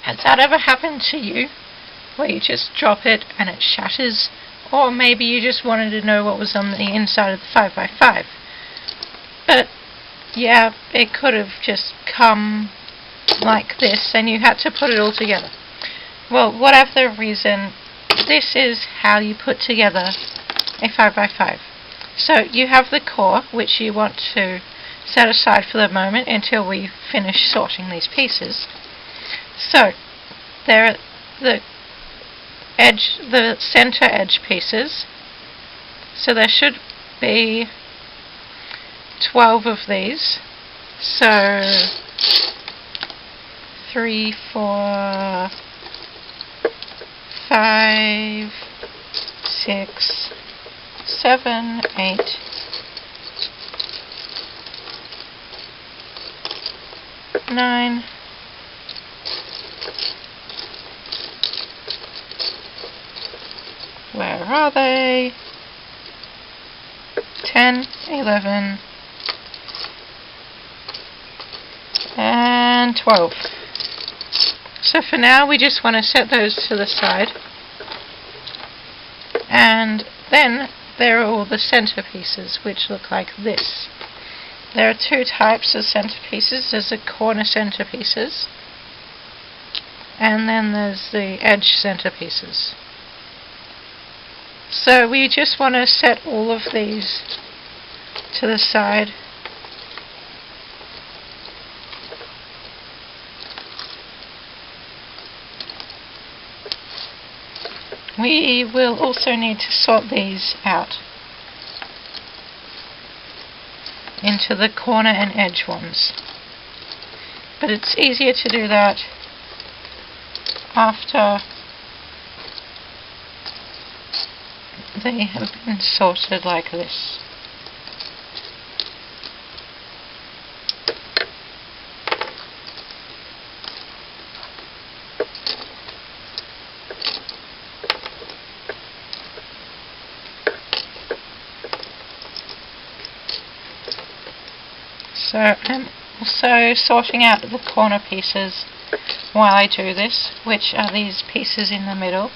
Has that ever happened to you, where you just drop it and it shatters? Or maybe you just wanted to know what was on the inside of the 5x5. But yeah, it could have just come like this and you had to put it all together. Well, whatever the reason, this is how you put together a 5x5. So you have the core, which you want to set aside for the moment until we finish sorting these pieces. So there are the center edge pieces. So there should be 12 of these. So 3, 4, 5, 6, 7, 8, 9, where are they? 10, 11, and 12. So for now we just want to set those to the side, and then there are all the centerpieces, which look like this. There are two types of centerpieces. There's the corner centerpieces, and then there's the edge centerpieces. So we just want to set all of these to the side. We will also need to sort these out into the corner and edge ones. But it's easier to do that after they have been sorted like this. So I'm also sorting out the corner pieces while I do this, which are these pieces in the middle,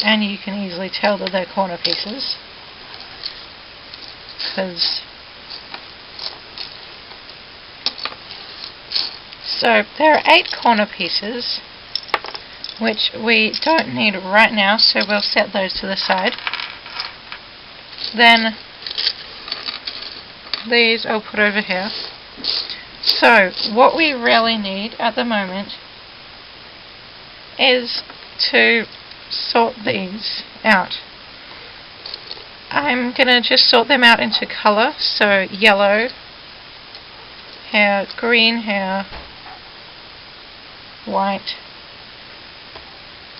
and you can easily tell that they're corner pieces because so there are 8 corner pieces which we don't need right now, so we'll set those to the side. Then these I'll put over here. So what we really need at the moment is to sort these out. I'm going to just sort them out into colour, so yellow here, green here, white,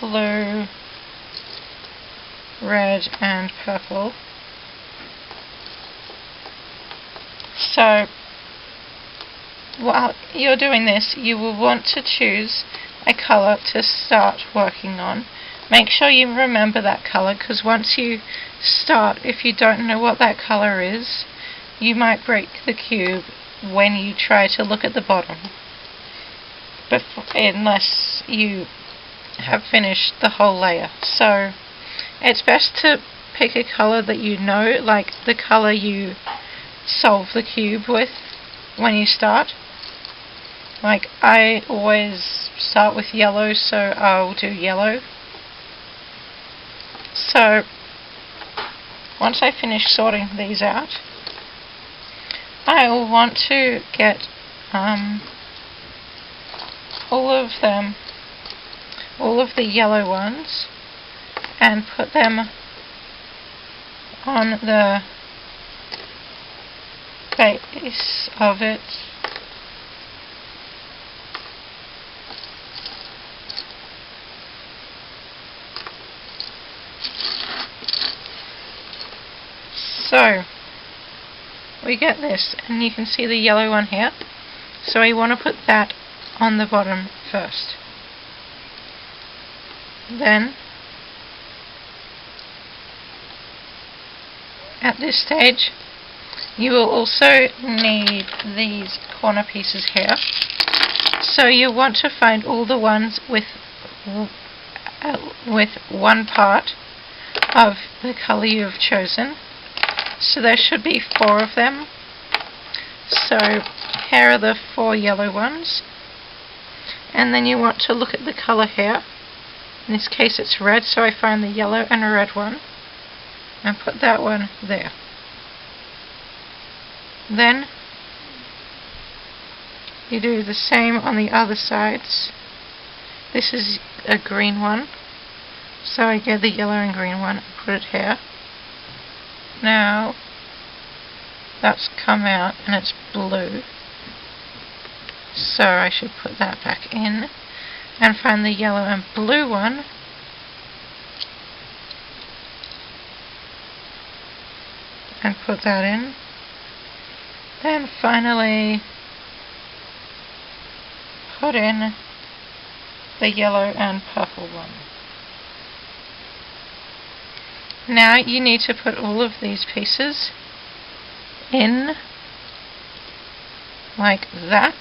blue, red and purple. So while you're doing this, you will want to choose a colour to start working on. Make sure you remember that colour, because once you start, if you don't know what that colour is, you might break the cube when you try to look at the bottom, unless you have finished the whole layer. So it's best to pick a colour that you know, like the colour you solve the cube with when you start. Like I always start with yellow, so I'll do yellow. So once I finish sorting these out, I will want to get all of the yellow ones, and put them on the base of it. So we get this, and you can see the yellow one here, so I want to put that on the bottom first. Then at this stage you will also need these corner pieces here, So you want to find all the ones with one part of the colour you've chosen. So there should be 4 of them. So here are the 4 yellow ones. And then you want to look at the colour here. In this case it's red, so I find the yellow and a red one and put that one there. Then you do the same on the other sides. This is a green one, so I get the yellow and green one and put it here. Now that's come out and it's blue, so I should put that back in and find the yellow and blue one and put that in. Then finally put in the yellow and purple one. Now you need to put all of these pieces in like that.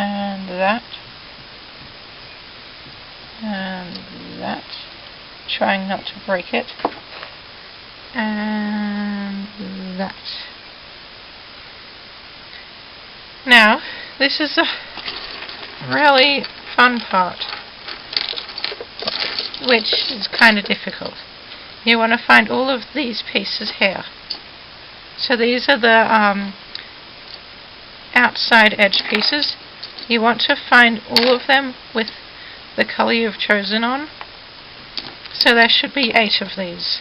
And that. And that. Trying not to break it. And that. Now, this is a really fun part, which is kind of difficult. You want to find all of these pieces here. So these are the outside edge pieces. You want to find all of them with the colour you've chosen on. So there should be 8 of these.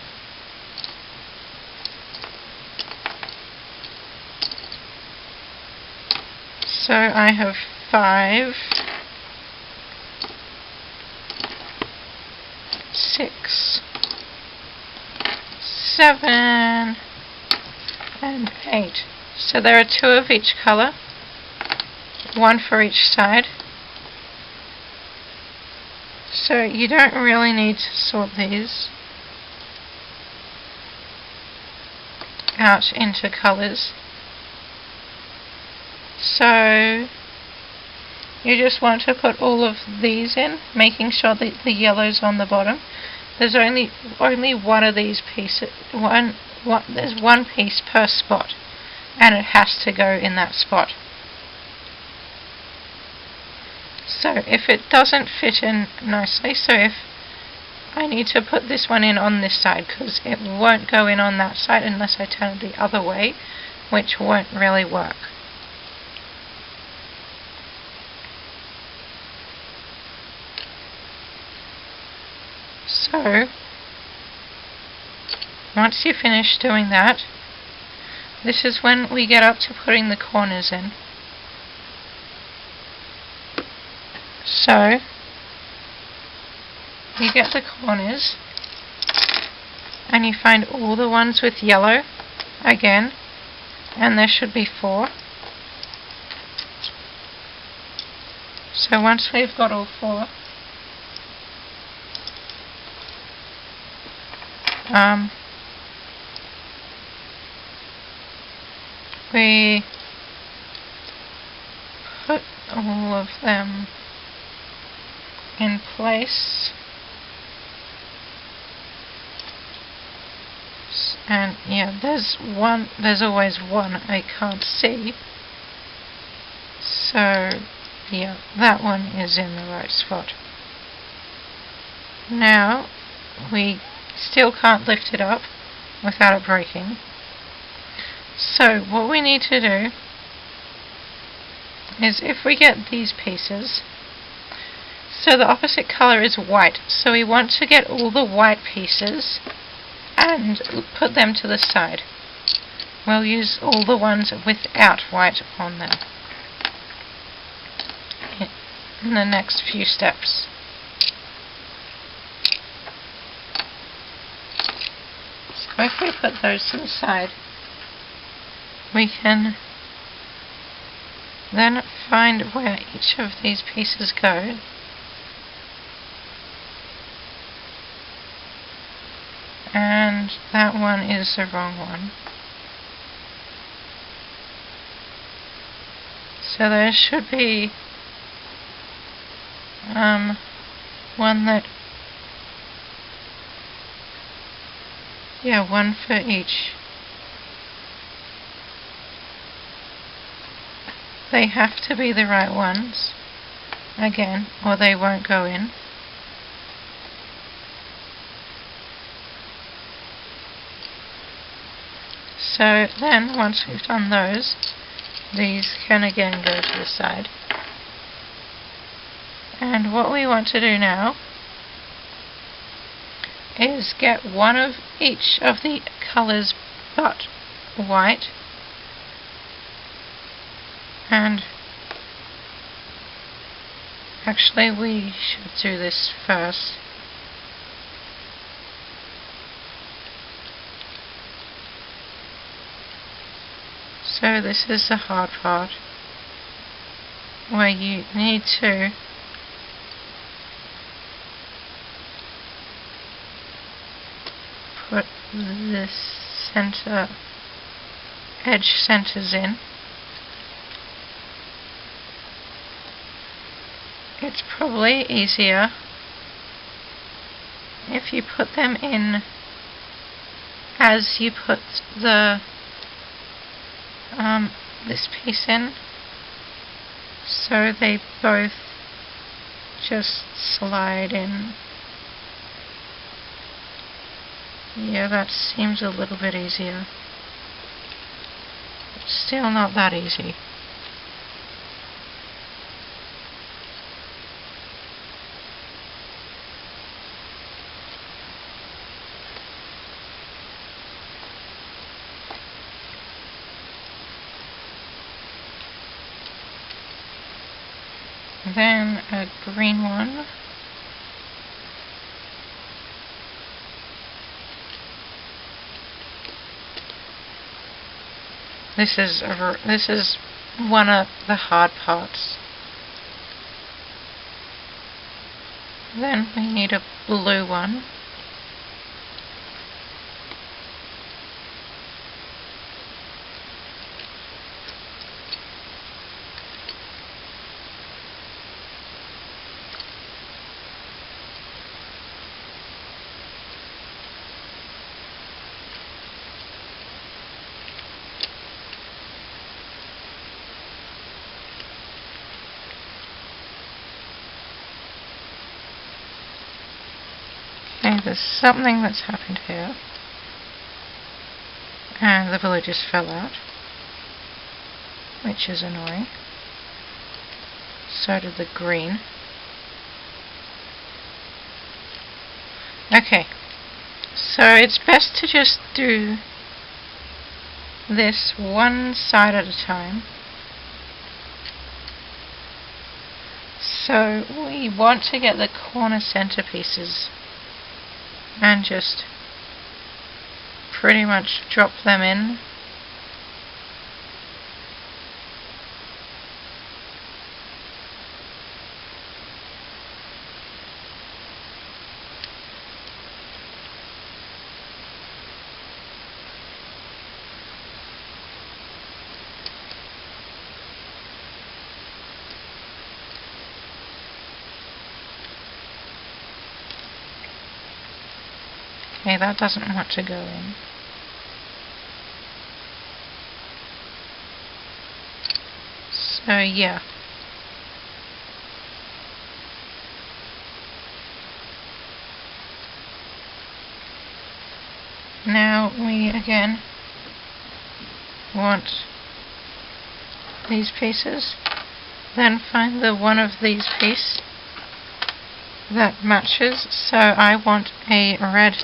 So I have 5, 6, 7, and 8. So there are 2 of each colour, 1 for each side. So you don't really need to sort these out into colours. So you just want to put all of these in, making sure that the yellow's on the bottom. There's only one of these pieces. There's one piece per spot, and it has to go in that spot. So if it doesn't fit in nicely, so if I need to put this one in on this side, because it won't go in on that side unless I turn it the other way, which won't really work. So once you finish doing that, this is when we get up to putting the corners in. So you get the corners and you find all the ones with yellow again, and there should be 4. So once we've got all 4, we put all of them in place, and yeah, there's always one I can't see, so yeah, that one is in the right spot. Now we still can't lift it up without it breaking, so what we need to do is, if we get these pieces, so the opposite colour is white, so we want to get all the white pieces and put them to the side. We'll use all the ones without white on them in the next few steps. So if we put those to the side, we can then find where each of these pieces go. and that one is the wrong one. So there should be one that, yeah, one for each. They have to be the right ones, again, or they won't go in. So then, once we've done those, these can again go to the side. And what we want to do now is get one of each of the colours but white, and actually we should do this first. So this is the hard part, where you need to put this edge centers in. It's probably easier if you put them in as you put the this piece in, so they both just slide in. Yeah, that seems a little bit easier. But still not that easy. Then a green one. This is one of the hard parts. Then we need a blue one. Okay, there's something that's happened here, and the blue just fell out, which is annoying. So did the green. Okay, so it's best to just do this one side at a time. So we want to get the corner centerpieces and just pretty much drop them in. Okay, that doesn't want to go in. So yeah. Now we again want these pieces, then find the one of these pieces that matches. So I want a red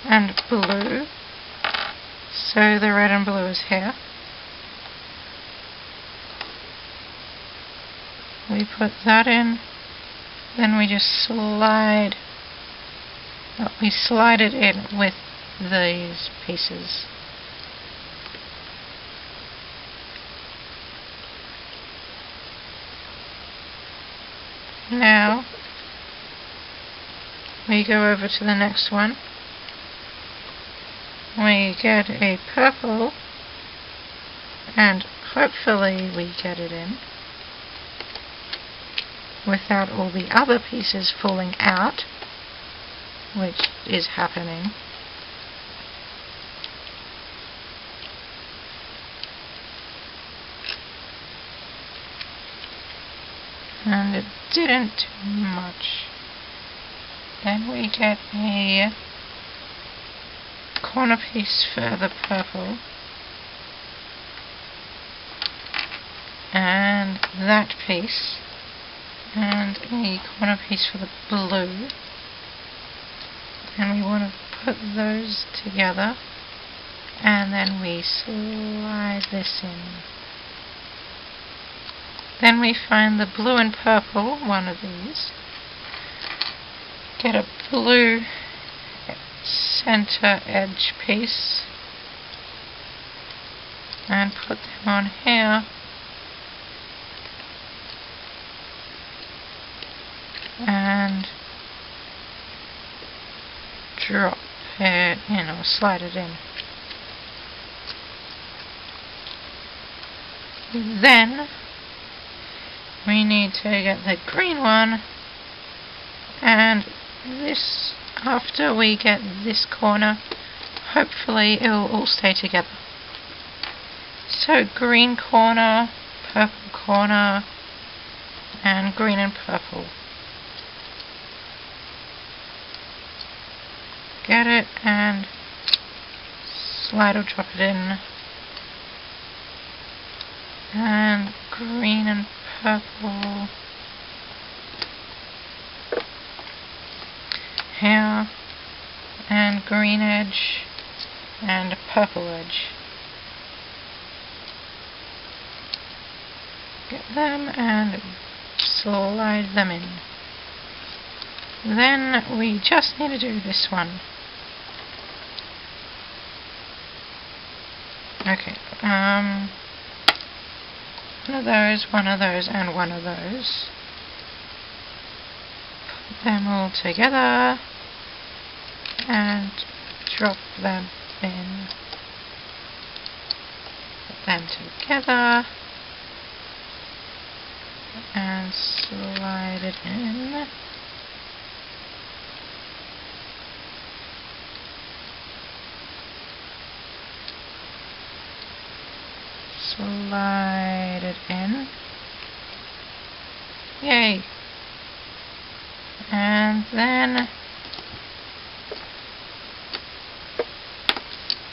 and blue, so the red and blue is here. We put that in, then we just slide it in with these pieces. Now we go over to the next one we get a purple, and hopefully we get it in without all the other pieces falling out, which is happening. And it didn't do much. Then we get a corner piece for the purple, and that piece, and a corner piece for the blue, and we want to put those together, and then we slide this in. Then we find the blue and purple, one of these, get a blue center edge piece and put them on here, and drop it in, or slide it in. Then we need to get the green one, and this, after we get this corner, hopefully it will all stay together. So green corner, purple corner, and green and purple. Get it and slide or drop it in, and green and purple here, and green edge and purple edge. Get them and slide them in. Then we just need to do this one. Okay, one of those, and one of those. Put them all together and drop them in. Put them together and slide it in. Slide it in. Yay! And then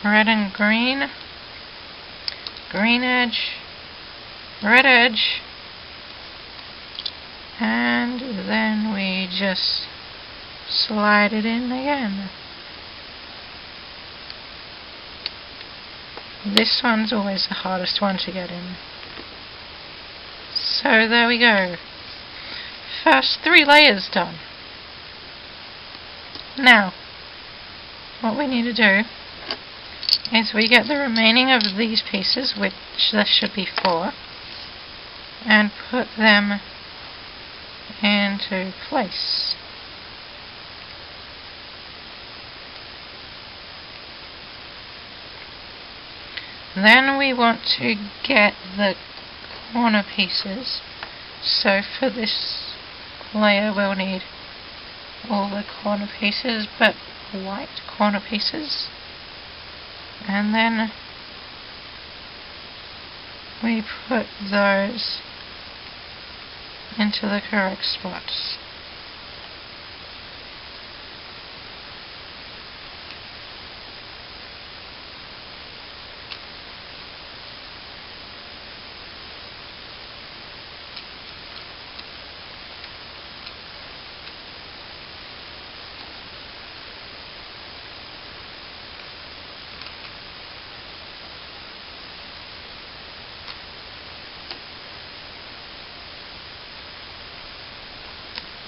red and green, green edge, red edge, and then we just slide it in again. This one's always the hardest one to get in. So there we go. First 3 layers done. Now, what we need to do is we get the remaining of these pieces, which there should be 4, and put them into place. Then we want to get the corner pieces, so for this layer we'll need all the corner pieces, but white corner pieces, and then we put those into the correct spots.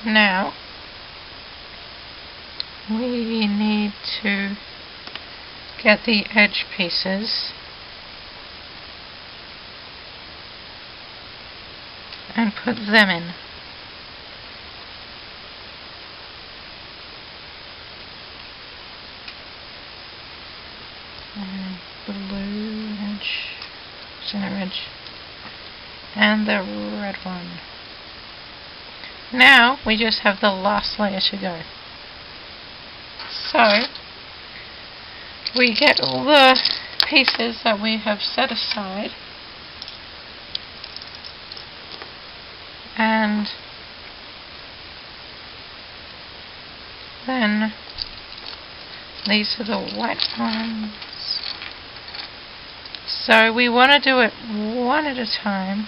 Now we need to get the edge pieces and put them in. and blue edge, center edge, and the red one. Now we just have the last layer to go. So we get all the pieces that we have set aside, and then these are the white ones. So we want to do it one at a time,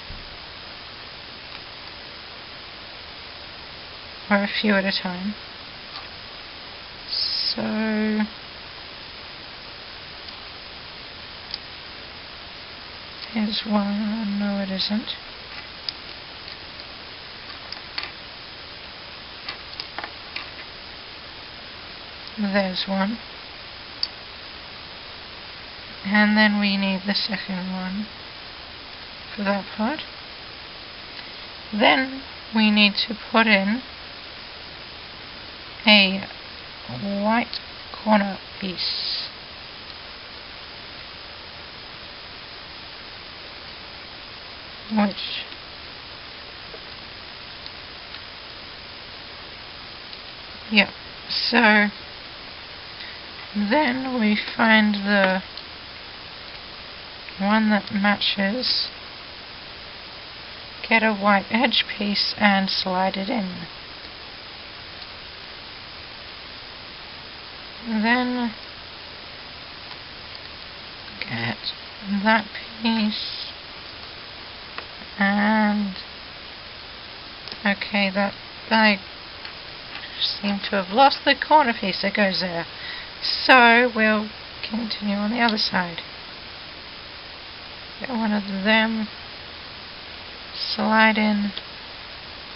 or a few at a time. So here's one. No, it isn't. There's one. And then we need the second one for that part. Then we need to put in a white corner piece. Which so then we find the one that matches, get a white edge piece and slide it in. Then get that piece, and okay, that I seem to have lost the corner piece that goes there, so we'll continue on the other side. Get one of them, slide in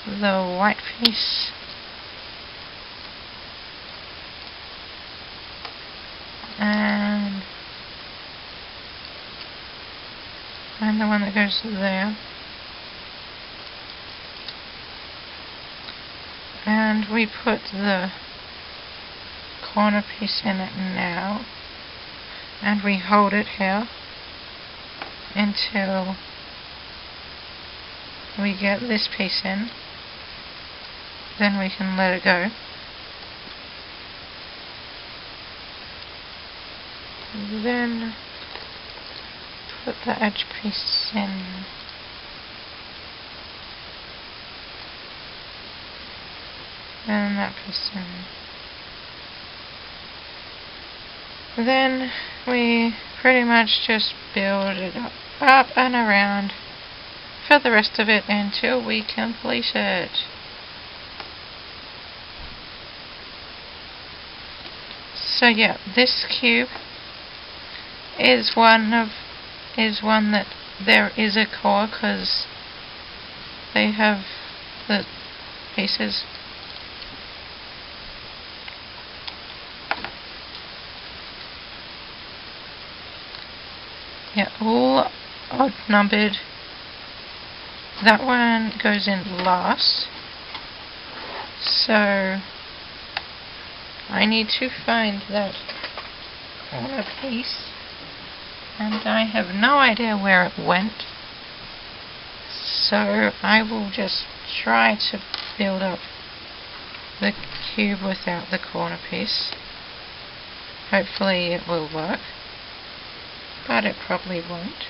the white piece, and the one that goes there, and we put the corner piece in it now, and we hold it here until we get this piece in. Then we can let it go. Then put the edge piece in. And that piece in. Then we pretty much just build it up and around for the rest of it until we complete it. So yeah, this cube is one that there is a core, because they have the pieces. Yeah, all odd numbered. That one goes in last. So I need to find that corner piece, and I have no idea where it went. So I will just try to build up the cube without the corner piece. Hopefully it will work, but it probably won't.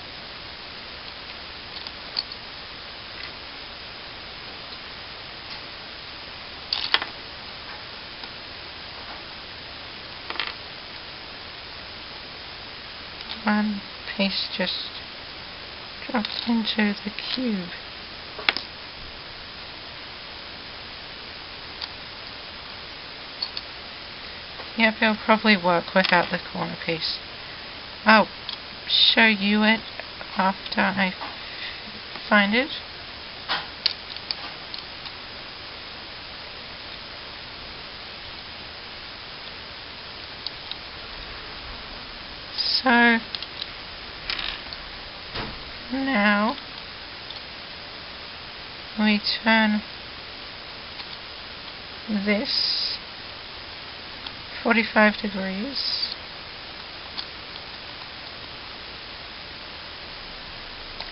One piece just drops into the cube. Yep, it'll probably work without the corner piece. I'll show you it after I find it. So now we turn this 45 degrees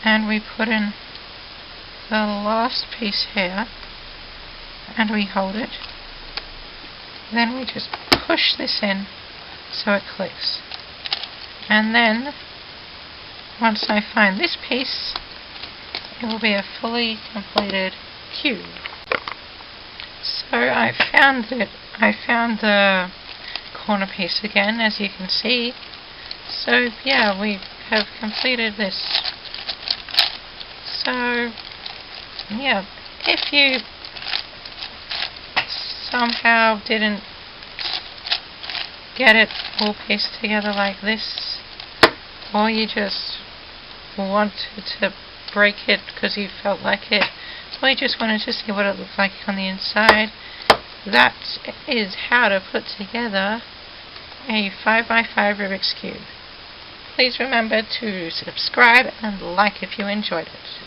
and we put in the last piece here, and we hold it. Then we just push this in so it clicks. And then, once I find this piece, it will be a fully completed cube. So I found the corner piece again, as you can see. So yeah, we have completed this. So yeah, if you somehow didn't get it all pieced together like this, or you just wanted to break it because you felt like it, or you just wanted to see what it looked like on the inside, that is how to put together a 5x5 Rubik's Cube. Please remember to subscribe and like if you enjoyed it.